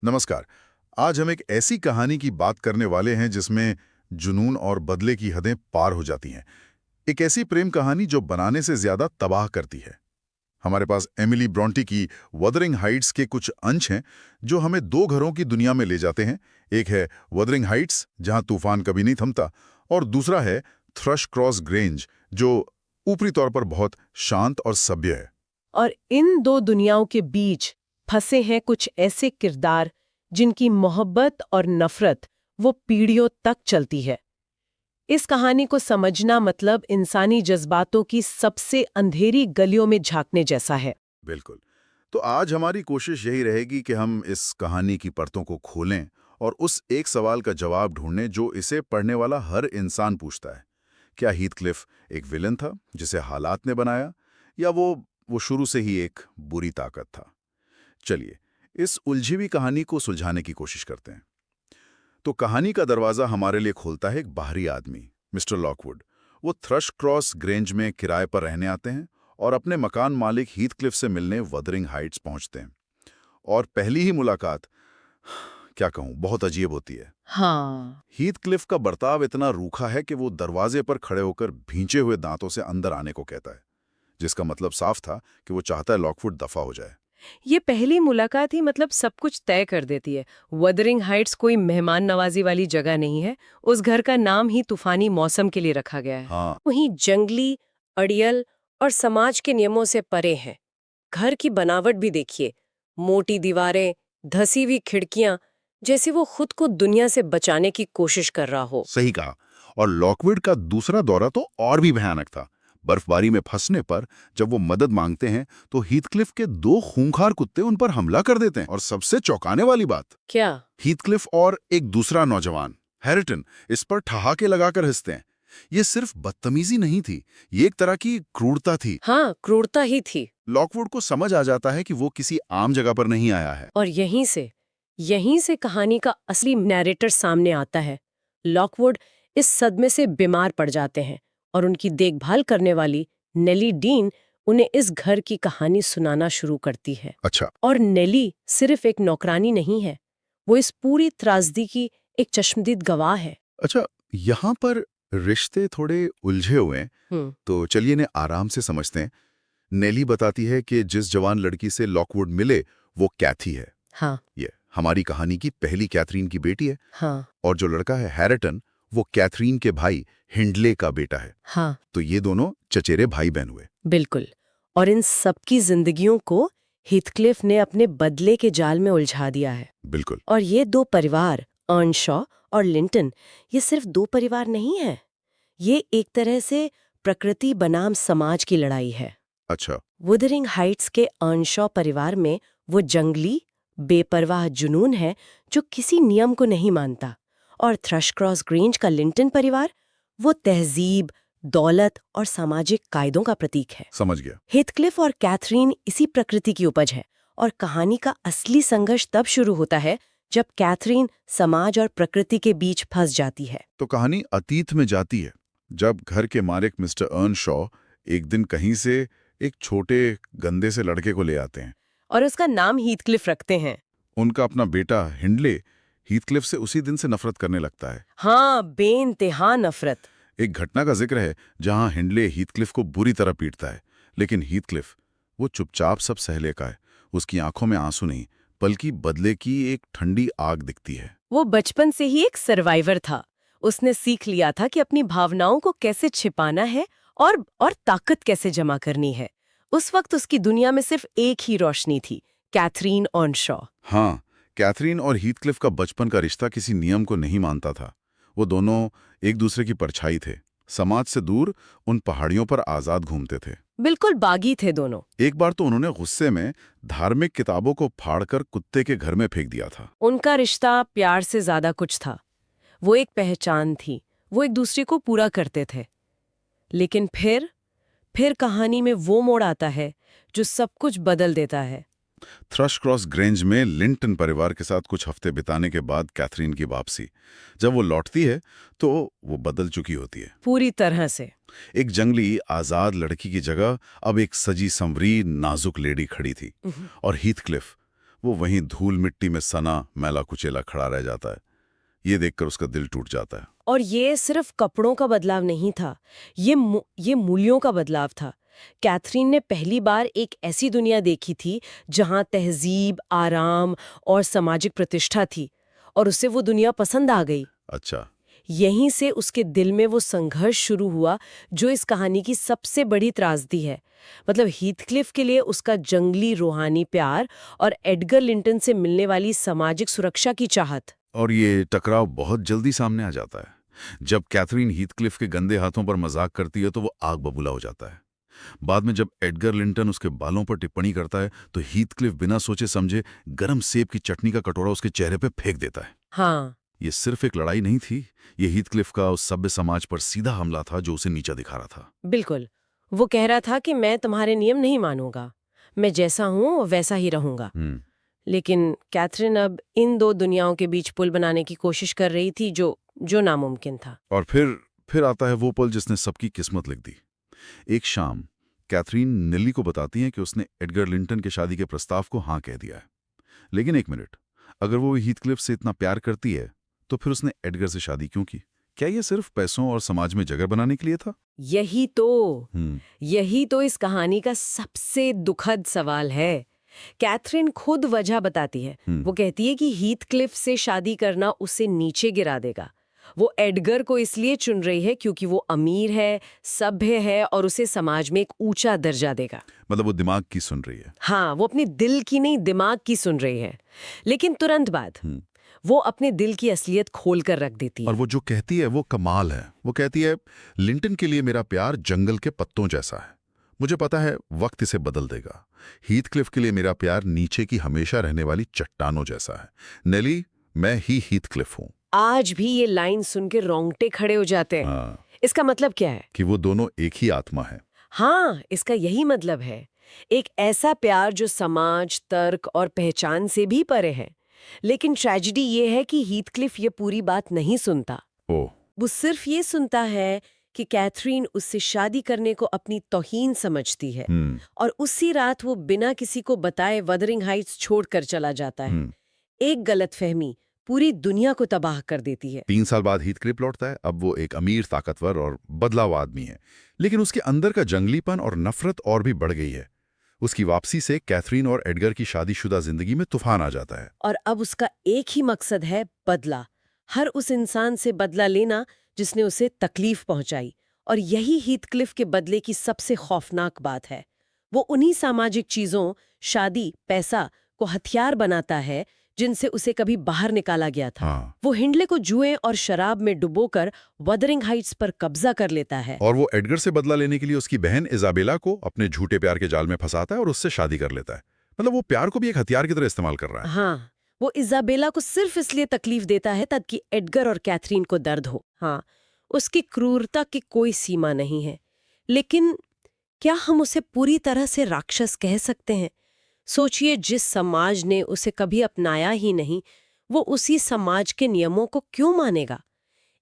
नमस्कार। आज हम एक ऐसी कहानी की बात करने वाले हैं जिसमें जुनून और बदले की हदें पार हो जाती हैं। एक ऐसी प्रेम कहानी जो बनाने से ज्यादा तबाह करती है। हमारे पास एमिली ब्रॉन्टी की वदरिंग हाइट्स के कुछ अंश हैं जो हमें दो घरों की दुनिया में ले जाते हैं। एक है वदरिंग हाइट्स, जहां तूफान कभी नहीं थमता, और दूसरा है थ्रश क्रॉस ग्रेंज, जो ऊपरी तौर पर बहुत शांत और सभ्य है। और इन दो दुनियाओं के बीच फंसे हैं कुछ ऐसे किरदार जिनकी मोहब्बत और नफरत वो पीढ़ियों तक चलती है। इस कहानी को समझना मतलब इंसानी जज्बातों की सबसे अंधेरी गलियों में झांकने जैसा है। बिल्कुल। तो आज हमारी कोशिश यही रहेगी कि हम इस कहानी की परतों को खोलें और उस एक सवाल का जवाब ढूंढें जो इसे पढ़ने वाला हर इंसान पूछता है। क्या हीथक्लिफ एक विलन था जिसे हालात ने बनाया, या वो शुरू से ही एक बुरी ताकत था? चलिए, इस उलझी हुई कहानी को सुलझाने की कोशिश करते हैं। तो कहानी का दरवाजा हमारे लिए खोलता है एक बाहरी आदमी, मिस्टर लॉकवुड। वो थ्रश क्रॉस ग्रेंज में किराए पर रहने आते हैं और अपने मकान मालिक हीथक्लिफ से मिलने वदरिंग हाइट्स पहुंचते हैं। और पहली ही मुलाकात, क्या कहूं, बहुत अजीब होती है। हाँ। हीथक्लिफ का बर्ताव इतना रूखा है कि वो दरवाजे पर खड़े होकर भींचे हुए दांतों से अंदर आने को कहता है, जिसका मतलब साफ था कि वो चाहता है लॉकवुड दफा हो जाए। ये पहली मुलाकात ही मतलब सब कुछ तय कर देती है। वदरिंग हाइट्स कोई मेहमान नवाजी वाली जगह नहीं है। उस घर का नाम ही तूफानी मौसम के लिए रखा गया है। हाँ, वहीं जंगली, अड़ियल और समाज के नियमों से परे है। घर की बनावट भी देखिए, मोटी दीवारें, धसी हुई खिड़कियां, जैसे वो खुद को दुनिया से बचाने की कोशिश कर रहा हो। सही कहा। और लॉकवुड का दूसरा दौरा तो और भी भयानक था। बर्फबारी में फंसने पर जब वो मदद मांगते हैं तो हीथक्लिफ के दो खूंखार कुत्ते उन पर हमला कर देते हैं। और सबसे चौंकाने वाली बात, क्या? हीथक्लिफ और एक दूसरा नौजवान हैरिटन इस पर ठहाके लगाकर हंसते हैं। ये सिर्फ बदतमीजी नहीं थी, ये एक तरह की क्रूरता थी। हाँ, क्रूरता ही थी। लॉकवुड को समझ आ जाता है कि वो किसी आम जगह पर नहीं आया है। और यहीं से कहानी का असली नैरेटर सामने आता है। लॉकवुड इस सदमे से बीमार पड़ जाते हैं और उनकी देखभाल करने वाली नेली डीन उन्हें इस घर की कहानी सुनाना शुरू करती है। अच्छा। और नेली सिर्फ एक नौकरानी नहीं है, वो इस पूरी त्रासदी की एक चश्मदीद गवाह है। अच्छा, यहाँ पर रिश्ते थोड़े उलझे हुए हैं, हम्म। तो चलिए इन्हें आराम से समझते हैं। नेली बताती है कि जिस जवान लड़की से लॉकवुड मिले वो कैथी है। हाँ। ये हमारी कहानी की पहली कैथरीन की बेटी है। हाँ। और जो लड़का है हैरिटन, वो कैथरीन के भाई हिंडले का बेटा है। हाँ, तो ये दोनों चचेरे भाई बहन हुए। बिल्कुल। और इन सबकी जिंदगियों को हीथक्लिफ ने अपने बदले के जाल में उलझा दिया है। बिल्कुल। और ये दो परिवार, अर्नशॉ और लिंटन, ये सिर्फ दो परिवार नहीं है। ये एक तरह से प्रकृति बनाम समाज की लड़ाई है। अच्छा। वुदरिंग हाइट्स के अर्नशॉ परिवार में वो जंगली, बेपरवाह जुनून है जो किसी नियम को नहीं मानता। और थ्रश क्रॉस ग्रेंज का लिंटन परिवार, वो तहजीब, दौलत और सामाजिक कायदों का प्रतीक है। समझ गया। हीथक्लिफ और कैथरीन इसी प्रकृति की उपज है। और कहानी का असली संघर्ष तब शुरू होता है जब कैथरीन समाज और प्रकृति के बीच फंस जाती है। तो कहानी अतीत में जाती है, जब घर के मालिक मिस्टर अर्नशॉ एक दिन कहीं से एक छोटे गंदे से लड़के को ले आते हैं। और उसका नाम हीथक्लिफ रखते हैं। उनका अपना बेटा हिंडले हीथक्लिफ से उसी दिन से नफरत करने लगता है। हाँ, बेइंतहा नफरत। एक घटना का जिक्र है जहां हिंडले हीथक्लिफ को बुरी तरह पीटता है, लेकिन हीथक्लिफ वो चुपचाप सब सह लेता है। उसकी आंखों में आंसू नहीं, बल्कि बदले की एक ठंडी आग दिखती है। वो बचपन से ही एक सर्वाइवर था। उसने सीख लिया था कि अपनी भावनाओं को कैसे छिपाना है और ताकत कैसे जमा करनी है। उस वक्त उसकी दुनिया में सिर्फ एक ही रोशनी थी, कैथरीन अर्नशॉ। हाँ, कैथरीन और हीथक्लिफ का बचपन का रिश्ता किसी नियम को नहीं मानता था। वो दोनों एक दूसरे की परछाई थे, समाज से दूर उन पहाड़ियों पर आजाद घूमते थे। बिल्कुल बागी थे दोनों। एक बार तो उन्होंने गुस्से में धार्मिक किताबों को फाड़कर कुत्ते के घर में फेंक दिया था। उनका रिश्ता प्यार से ज्यादा कुछ था। वो एक पहचान थी, वो एक दूसरे को पूरा करते थे। लेकिन फिर कहानी में वो मोड़ आता है जो सब कुछ बदल देता है। थ्रश क्रॉस ग्रेंज में लिंटन परिवार के साथ कुछ हफ्ते बिताने के बाद कैथरीन की वापसी। जब वो लौटती है तो वो बदल चुकी होती है, पूरी तरह से। एक जंगली आजाद लड़की की जगह अब एक सजी संवरी नाजुक लेडी खड़ी थी। और हीथक्लिफ, वो वहीं धूल मिट्टी में सना मैला कुचेला खड़ा रह जाता है। ये देखकर उसका दिल टूट जाता है। और ये सिर्फ कपड़ों का बदलाव नहीं था, ये मूल्यों का बदलाव था। कैथरीन ने पहली बार एक ऐसी दुनिया देखी थी जहां तहजीब, आराम और सामाजिक प्रतिष्ठा थी, और उसे वो दुनिया पसंद आ गई। अच्छा। यहीं से उसके दिल में वो संघर्ष शुरू हुआ जो इस कहानी की सबसे बड़ी त्रासदी है। मतलब हीथक्लिफ के लिए उसका जंगली रूहानी प्यार और एडगर लिंटन से मिलने वाली सामाजिक सुरक्षा की चाहत। और ये टकराव बहुत जल्दी सामने आ जाता है। जब कैथरीन हीथक्लिफ के गंदे हाथों पर मजाक करती है तो वो आग बबूला हो जाता है। बाद में जब एडगर लिंटन उसके बालों पर टिप्पणी करता है तो हीथक्लिफ बिना सोचे समझे गरम सेब की चटनी का कटोरा उसके चेहरे पे फेंक देता है। हाँ, ये सिर्फ एक लड़ाई नहीं थी, ये हीथक्लिफ का उस सभ्य समाज पर सीधा हमला था जो उसे नीचा दिखा रहा था। बिल्कुल। वो कह रहा था कि मैं तुम्हारे नियम नहीं मानूंगा, मैं जैसा हूं वैसा ही रहूंगा। लेकिन कैथरीन अब इन दो दुनियाओं के बीच पुल बनाने की कोशिश कर रही थी जो नामुमकिन था। और फिर आता है वो पल जिसने सबकी किस्मत लिख दी। एक शाम कैथरीन नेली को बताती है कि उसने एडगर लिंटन के शादी के प्रस्ताव को हाँ कह दिया है। लेकिन एक मिनट, अगर वो हीथक्लिफ से इतना प्यार करती है तो फिर उसने एडगर से शादी क्यों की? क्या ये सिर्फ पैसों और समाज में जगह बनाने के लिए था? यही तो इस कहानी का सबसे दुखद सवाल है। कैथरीन खुद वजह बताती है। वो कहती है कि हीथक्लिफ से शादी करना उसे नीचे गिरा देगा। वो एडगर को इसलिए चुन रही है क्योंकि वो अमीर है, सभ्य है और उसे समाज में एक ऊंचा दर्जा देगा। मतलब वो दिमाग की सुन रही है। हाँ, वो अपने दिल की नहीं, दिमाग की सुन रही है। लेकिन तुरंत बाद वो अपने दिल की असलियत खोल कर रख देती है। और वो जो कहती है वो कमाल है। वो कहती है, लिंटन के लिए मेरा प्यार जंगल के पत्तों जैसा है, मुझे पता है वक्त इसे बदल देगा। हीथक्लिफ के लिए मेरा प्यार नीचे की हमेशा रहने वाली चट्टानों जैसा है। नेली, मैं ही हीथक्लिफ हूं। आज भी ये लाइन सुन के रोंगटे खड़े हो जाते हैं। हाँ। इसका मतलब क्या है? कि वो दोनों एक ही आत्मा है। हाँ, इसका यही मतलब है। एक ऐसा प्यार जो समाज, तर्क और पहचान से भी परे है। लेकिन ट्रेजेडी ये है कि हीथक्लिफ ये पूरी बात नहीं सुनता। वो सिर्फ ये सुनता है कि कैथरीन उससे शादी करने को अपनी तौहीन समझती है, और उसी रात वो बिना किसी को बताए वदरिंग हाइट्स छोड़कर चला जाता है। एक गलतफहमी पूरी दुनिया को तबाह कर देती है। 3 साल बाद हीथक्लिफ लौटता है। अब वो एक अमीर, ताकतवर और बदलाव आदमी है, लेकिन उसके अंदर का जंगलीपन और नफरत और भी बढ़ गई है। उसकी वापसी से कैथरीन और एडगर की शादीशुदा जिंदगी में तूफान आ जाता है। और अब उसका एक ही मकसद है, बदला। हर उस इंसान से बदला लेना जिसने उसे तकलीफ पहुंचाई। और यही हीथक्लिफ के बदले की सबसे खौफनाक बात है। वो उन्हीं सामाजिक चीजों, शादी, पैसा को हथियार बनाता है जिनसे उसे कभी बाहर निकाला गया था। वो हिंडले को जुए और शराब में डुबोकर वदरिंग हाइट्स पर कब्जा कर लेता है। और वो एडगर से बदला लेने के लिए उसकी बहन इजाबेला को अपने झूठे प्यार के जाल में फंसाता है और उससे शादी कर लेता है। मतलब वो प्यार को भी एक हथियार की तरह इस्तेमाल कर रहा है। हाँ, वो इजाबेला को सिर्फ इसलिए तकलीफ देता है ताकि एडगर और कैथरीन को दर्द हो। हाँ, उसकी क्रूरता की कोई सीमा नहीं है। लेकिन क्या हम उसे पूरी तरह से राक्षस कह सकते हैं? सोचिए, जिस समाज ने उसे कभी अपनाया ही नहीं, वो उसी समाज के नियमों को क्यों मानेगा?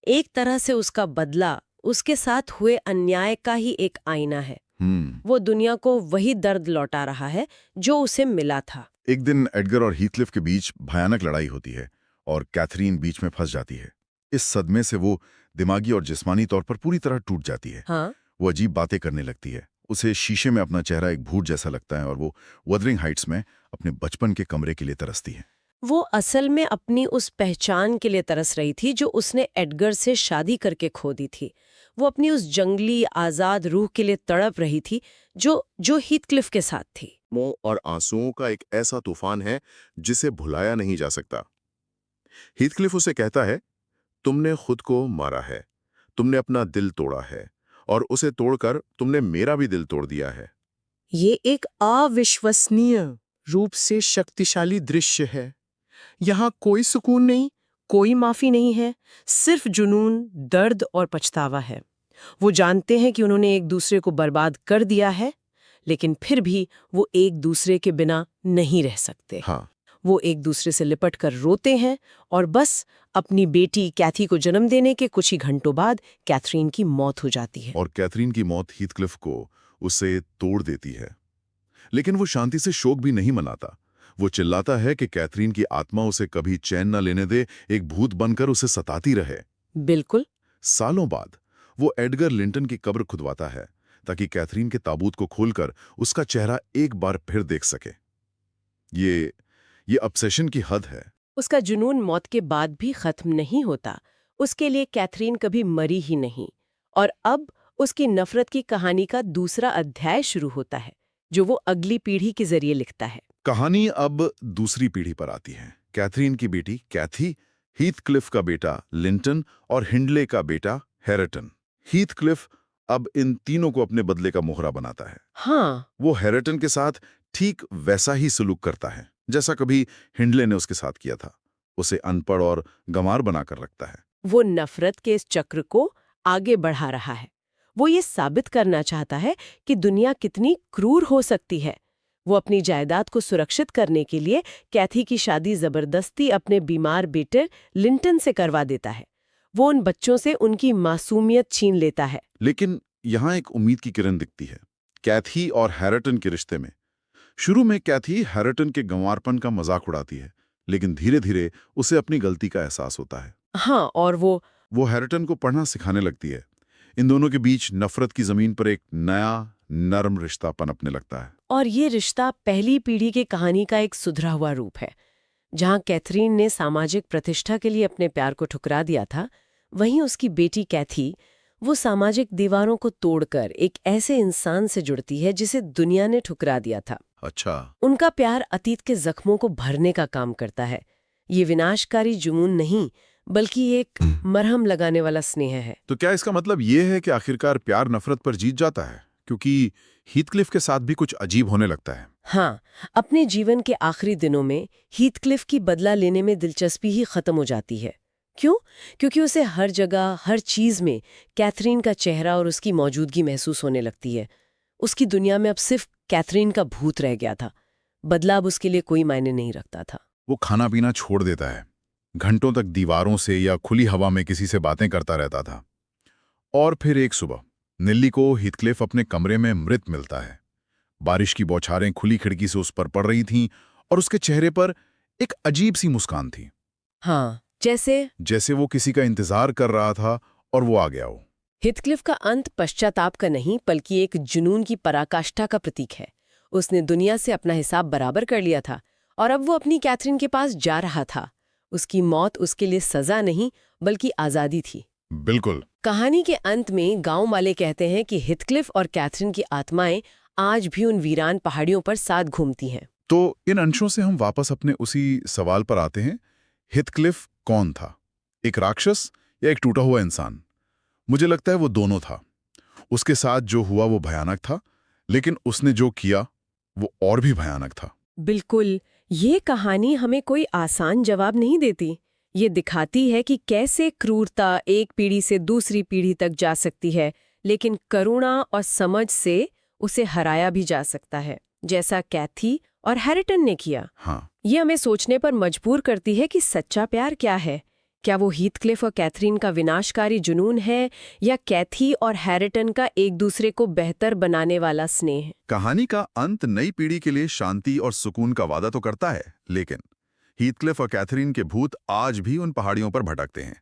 एक तरह से उसका बदला उसके साथ हुए अन्याय का ही एक आईना है। वो दुनिया को वही दर्द लौटा रहा है जो उसे मिला था। एक दिन एडगर और हीथक्लिफ के बीच भयानक लड़ाई होती है और कैथरीन बीच में फंस जाती है। इस सदमे से वो दिमागी और जिस्मानी तौर पर पूरी तरह टूट जाती है। हाँ? वो अजीब बातें करने लगती है। उसे शीशे में अपना चेहरा एक भूत जैसा लगता है और वो वदरिंग हाइट्स में अपने बचपन के कमरे के लिए तरसती है। वो असल में अपनी उस पहचान के लिए तरस रही थी जो उसने एडगर से शादी करके खो दी थी। वो अपनी उस जंगली, आजाद रूह के लिए तड़प रही थी जो हीथक्लिफ के साथ थी। मोह और आंसुओं का एक ऐसा तूफान है जिसे भुलाया नहीं जा सकता। हीथक्लिफ उसे कहता है, तुमने खुद को मारा है, तुमने अपना दिल तोड़ा है और उसे तोड़कर तुमने मेरा भी दिल तोड़ दिया है। ये एक अविश्वसनीय रूप से शक्तिशाली दृश्य है। यहाँ कोई सुकून नहीं, कोई माफी नहीं है, सिर्फ जुनून, दर्द और पछतावा है। वो जानते हैं कि उन्होंने एक दूसरे को बर्बाद कर दिया है, लेकिन फिर भी वो एक दूसरे के बिना नहीं रह सकते। हाँ। वो एक दूसरे से लिपट कर रोते हैं और बस अपनी बेटी कैथी को जन्म देने के कुछ ही घंटों बाद कैथरीन की मौत हो जाती है। और कैथरीन की मौत हीथक्लिफ को उसे तोड़ देती है। लेकिन वो शांति से शोक भी नहीं मनाता। वो चिल्लाता है कि कैथरीन की आत्मा उसे कभी चैन न लेने दे, एक भूत बनकर उसे सताती रहे। बिल्कुल। सालों बाद वो एडगर लिंटन की कब्र खुदवाता है ताकि कैथरीन के ताबूत को खोलकर उसका चेहरा एक बार फिर देख सके। ये ऑब्सेशन की हद है। उसका जुनून मौत के बाद भी खत्म नहीं होता। उसके लिए कैथरीन कभी मरी ही नहीं। और अब उसकी नफरत की कहानी का दूसरा अध्याय शुरू होता है, जो वो अगली पीढ़ी के जरिए लिखता है। कहानी अब दूसरी पीढ़ी पर आती है। कैथरीन की बेटी कैथी, हीथक्लिफ का बेटा लिंटन और हिंडले का बेटा हैरेटन। हीथक्लिफ अब इन तीनों को अपने बदले का मोहरा बनाता है। हाँ, वो हैरेटन के साथ ठीक वैसा ही सलूक करता है जैसा कभी हिंडले ने उसके साथ किया था। उसे अनपढ़ और गंवार बनाकर रखता है। वो नफरत के इस चक्र को आगे बढ़ा रहा है। वो ये साबित करना चाहता है कि दुनिया कितनी क्रूर हो सकती है। वो अपनी जायदाद को सुरक्षित करने के लिए कैथी की शादी जबरदस्ती अपने बीमार बेटे लिंटन से करवा देता है। वो उन बच्चों से उनकी मासूमियत छीन लेता है। लेकिन यहाँ एक उम्मीद की किरण दिखती है कैथी और हैरेटन के रिश्ते में। शुरू में कैथी हैरेटन के गंवारपन का मजाक उड़ाती है, लेकिन धीरे धीरे उसे अपनी गलती का एहसास होता है। हाँ, और वो हैरेटन को पढ़ना सिखाने लगती है। इन दोनों के बीच नफरत की जमीन पर एक नया नरम रिश्ता पनपने लगता है। और ये रिश्ता पहली पीढ़ी की कहानी का एक सुधरा हुआ रूप है। जहाँ कैथरीन ने सामाजिक प्रतिष्ठा के लिए अपने प्यार को ठुकरा दिया था, वहीं उसकी बेटी कैथी वो सामाजिक दीवारों को तोड़कर एक ऐसे इंसान से जुड़ती है जिसे दुनिया ने ठुकरा दिया था। अच्छा, उनका प्यार अतीत के जख्मों को भरने का काम करता है। ये विनाशकारी जुनून नहीं, बल्कि एक मरहम लगाने वाला स्नेह है। तो क्या इसका मतलब ये है कि आखिरकार प्यार नफरत पर जीत जाता है? क्योंकि हीथक्लिफ के साथ भी कुछ अजीब होने लगता है। हाँ, अपने जीवन के आखिरी दिनों में हीथक्लिफ की बदला लेने में दिलचस्पी ही खत्म हो जाती है। क्यों? क्योंकि उसे हर जगह, हर चीज में कैथरीन का चेहरा और उसकी मौजूदगी महसूस होने लगती है। उसकी दुनिया में अब सिर्फ कैथरीन का भूत रह गया था। बदला अब उसके लिए कोई मायने नहीं रखता था। वो खाना पीना छोड़ देता है, घंटों तक दीवारों से या खुली हवा में किसी से बातें करता रहता था। और फिर एक सुबह निल्ली को हीथक्लिफ अपने कमरे में मृत मिलता है। बारिश की बौछारें खुली खिड़की से उस पर पड़ रही थीं और उसके चेहरे पर एक अजीब सी मुस्कान थी। हाँ, जैसे वो किसी का इंतजार कर रहा था और वो आ गया हो। हीथक्लिफ का अंत पश्चाताप का नहीं, बल्कि एक जुनून की पराकाष्ठा का प्रतीक है। उसने दुनिया से अपना हिसाब बराबर कर लिया था और अब वो अपनी कैथरीन के पास जा रहा था। उसकी मौत उसके लिए सजा नहीं, बल्कि आजादी थी। बिल्कुल। कहानी के अंत में गांव वाले कहते हैं कि हीथक्लिफ और कैथरीन की आत्माएं आज भी उन वीरान पहाड़ियों पर साथ घूमती हैं। तो इन अंशों से हम वापस अपने उसी सवाल पर आते हैं, हीथक्लिफ कौन था? एक राक्षस या एक टूटा हुआ इंसान? मुझे लगता है वो दोनों था। उसके साथ जो हुआ वो भयानक था, लेकिन उसने जो किया वो और भी भयानक था। बिल्कुल, ये कहानी हमें कोई आसान जवाब नहीं देती। ये दिखाती है कि कैसे क्रूरता एक पीढ़ी से दूसरी पीढ़ी तक जा सकती है, लेकिन करुणा और समझ से उसे हराया भी जा सकता है, जैसा कैथी और हैरेटन ने किया। हाँ, ये हमें सोचने पर मजबूर करती है कि सच्चा प्यार क्या है। क्या वो हीथक्लिफ और कैथरीन का विनाशकारी जुनून है, या कैथी और हैरेटन का एक दूसरे को बेहतर बनाने वाला स्नेह? कहानी का अंत नई पीढ़ी के लिए शांति और सुकून का वादा तो करता है, लेकिन हीथक्लिफ और कैथरीन के भूत आज भी उन पहाड़ियों पर भटकते हैं।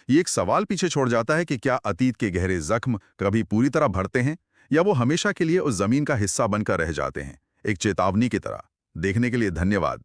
ये एक सवाल पीछे छोड़ जाता है कि क्या अतीत के गहरे जख्म कभी पूरी तरह भरते हैं, या वो हमेशा के लिए उस जमीन का हिस्सा बनकर रह जाते हैं, एक चेतावनी की तरह। देखने के लिए धन्यवाद।